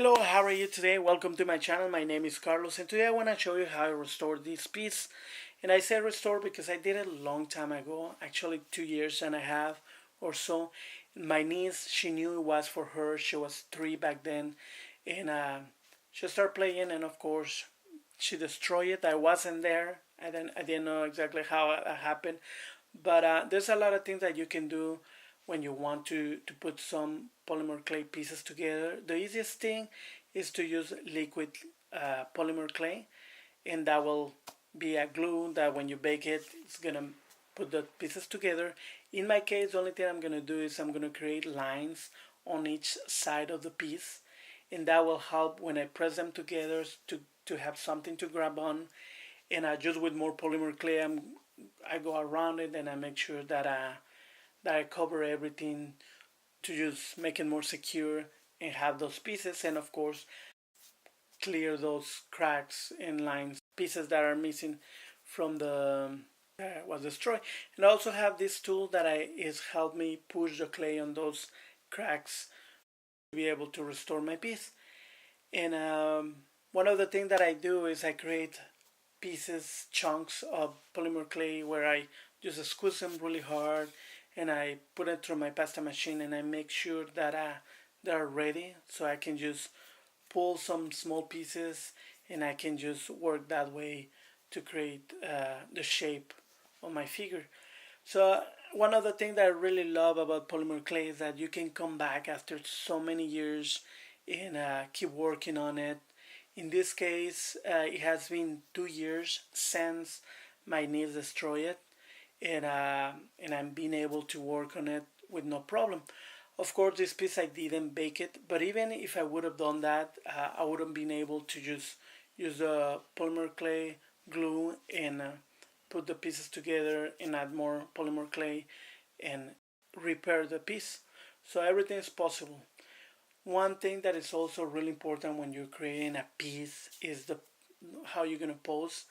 Hello, how are you today? Welcome to my channel. My name is Carlos and today I want to show you how I restored this piece. And I say restore because I did it a long time ago, actually 2 years and a half or so. My niece, she knew it was for her. She was 3 back then, and she started playing, and of course she destroyed it. I wasn't there. I didn't know exactly how it happened, but there's a lot of things that you can do when you want to put some polymer clay pieces together. The easiest thing is to use liquid polymer clay, and that will be a glue that when you bake it, it's gonna put the pieces together. In my case, the only thing I'm gonna do is I'm gonna create lines on each side of the piece, and that will help when I press them together to have something to grab on. And just with more polymer clay, I go around it and I make sure that I cover everything to just make it more secure and have those pieces, and of course clear those cracks and lines, pieces that are missing from the was destroyed. And I also have this tool that is helped me push the clay on those cracks to be able to restore my piece. And one of the things that I do is I create pieces, chunks of polymer clay where I just squeeze them really hard and I put it through my pasta machine and I make sure that they're ready so I can just pull some small pieces and I can just work that way to create the shape of my figure. So one of the things that I really love about polymer clay is that you can come back after so many years and keep working on it. In this case, it has been 2 years since my niece destroyed it, and I'm being able to work on it with no problem. Of course, this piece I didn't bake it, but even if I would have done that, I wouldn't been able to just use the polymer clay glue and put the pieces together and add more polymer clay and repair the piece. So everything is possible. One thing that is also really important when you're creating a piece is the how you're gonna pose,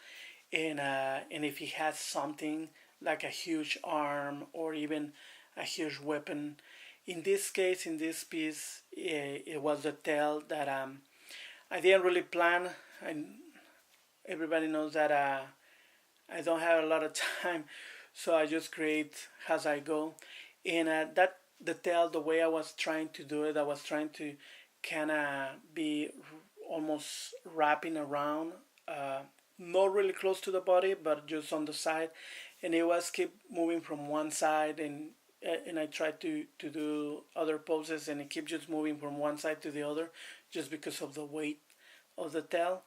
and if he has something like a huge arm or even a huge weapon. In this case, in this piece, it was the tail that I didn't really plan. And everybody knows that I don't have a lot of time, so I just create as I go. And that the tail, the way I was trying to do it, I was trying to kind of be almost wrapping around, not really close to the body, but just on the side, and it was keep moving from one side, and I tried to do other poses, and it kept just moving from one side to the other, just because of the weight of the tail,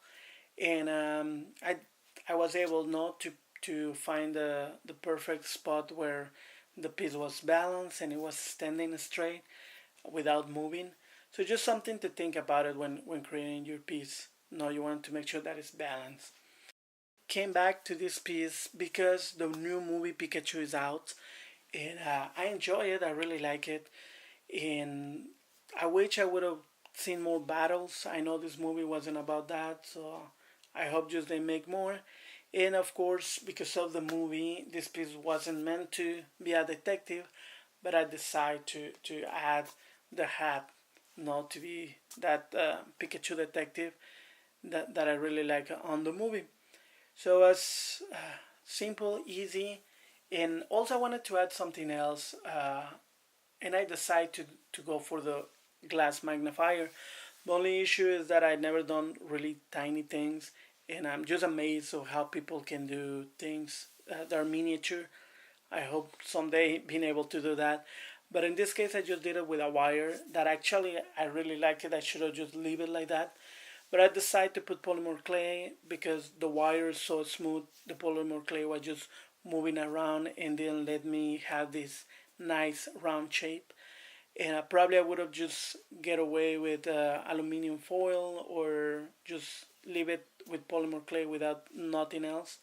and I was able not to find the perfect spot where the piece was balanced and it was standing straight without moving. So just something to think about it when creating your piece. No, you want to make sure that it's balanced. Came back to this piece because the new movie Pikachu is out, and I enjoy it. I really like it, and I wish I would have seen more battles. I know this movie wasn't about that, so I hope just they make more. And of course, because of the movie, this piece wasn't meant to be a detective, but I decided to add the hat, not to be that Pikachu detective that I really like on the movie. So it's simple, easy, and also I wanted to add something else, and I decided to go for the glass magnifier. The only issue is that I've never done really tiny things, and I'm just amazed of how people can do things that are miniature. I hope someday being able to do that. But in this case, I just did it with a wire that actually I really like it. I should have just leave it like that. But I decided to put polymer clay because the wire is so smooth. The polymer clay was just moving around and didn't let me have this nice round shape. And probably I would have just get away with aluminum foil or just leave it with polymer clay without nothing else.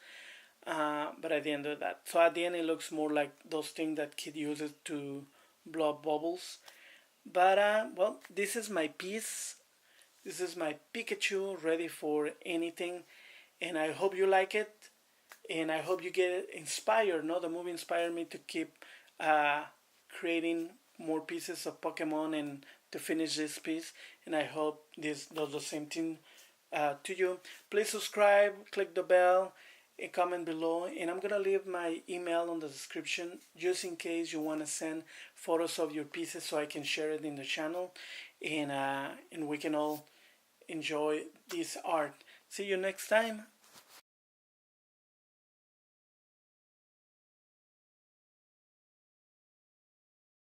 But I didn't do that. So at the end, it looks more like those things that kid uses to blow up bubbles. But well, this is my piece. This is my Pikachu ready for anything, and I hope you like it, and I hope you get inspired. No, the movie inspired me to keep creating more pieces of Pokemon and to finish this piece. And I hope this does the same thing to you. Please subscribe, click the bell, and comment below. And I'm gonna leave my email on the description just in case you want to send photos of your pieces so I can share it in the channel, and we can all enjoy this art. See you next time.